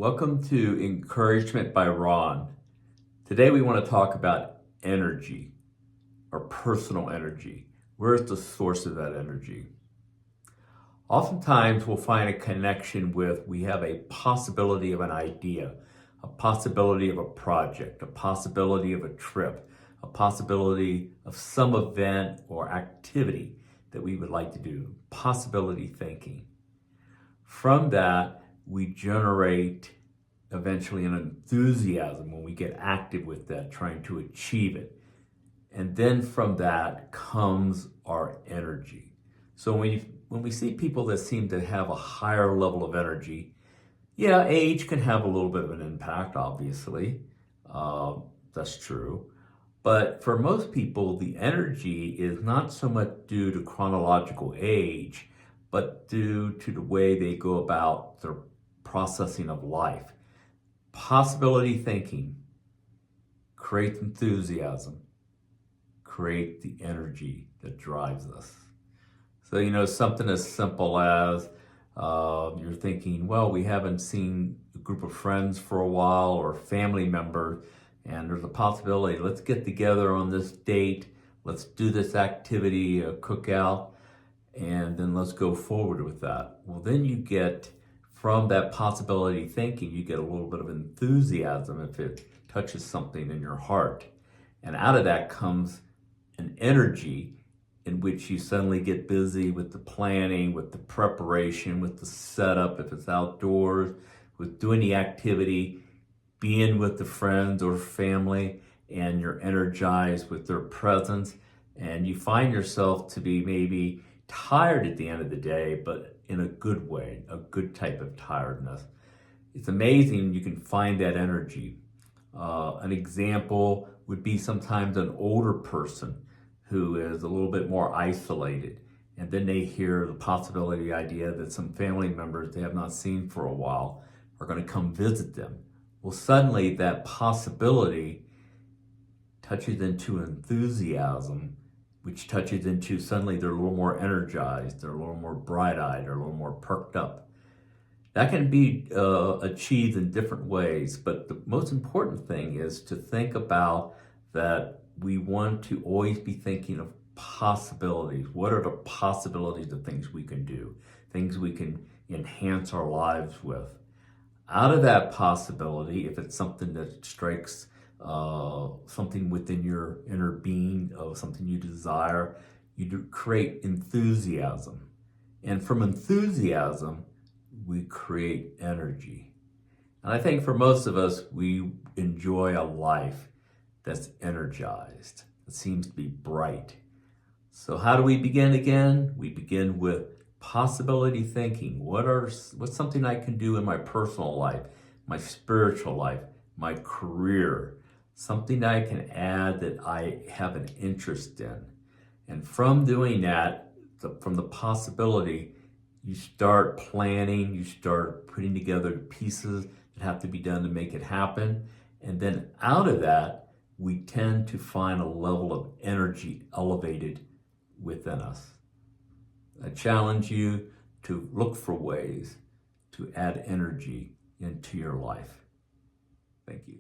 Welcome to Encouragement by Ron. Today we want to talk about energy, our personal energy. Where's the source of that energy? Oftentimes we'll find a connection with, we have a possibility of an idea, a possibility of a project, a possibility of a trip, a possibility of some event or activity that we would like to do, possibility thinking. From that, we generate eventually an enthusiasm when we get active with that, trying to achieve it. And then from that comes our energy. So when we see people that seem to have a higher level of energy, yeah, age can have a little bit of an impact, obviously. That's true. But for most people, the energy is not so much due to chronological age, but due to the way they go about their processing of life. Possibility thinking creates enthusiasm, create the energy that drives us. So, something as simple as you're thinking, well, we haven't seen a group of friends for a while or family members, and there's a possibility, let's get together on this date, let's do this activity, a cookout, and then let's go forward with that. Well, then you get, from that possibility thinking, you get a little bit of enthusiasm if it touches something in your heart. And out of that comes an energy in which you suddenly get busy with the planning, with the preparation, with the setup, if it's outdoors, with doing the activity, being with the friends or family, and you're energized with their presence. And you find yourself to be maybe tired at the end of the day, but in a good way, a good type of tiredness. It's amazing you can find that energy. An example would be sometimes an older person who is a little bit more isolated, and then they hear the possibility, the idea that some family members they have not seen for a while are going to come visit them. Well, suddenly that possibility touches into enthusiasm, which touches into suddenly they're a little more energized, they're a little more bright-eyed, they're a little more perked up. That can be achieved in different ways, but the most important thing is to think about that we want to always be thinking of possibilities. What are the possibilities of things we can do, things we can enhance our lives with? Out of that possibility, if it's something that strikes something within your inner being, of something you desire, you do create enthusiasm. And from enthusiasm, we create energy. And I think for most of us, we enjoy a life that's energized, that seems to be bright. So how do we begin again? We begin with possibility thinking. What's something I can do in my personal life, my spiritual life, my career, something that I can add that I have an interest in. And from doing that, from the possibility, you start planning, you start putting together the pieces that have to be done to make it happen. And then out of that, we tend to find a level of energy elevated within us. I challenge you to look for ways to add energy into your life. Thank you.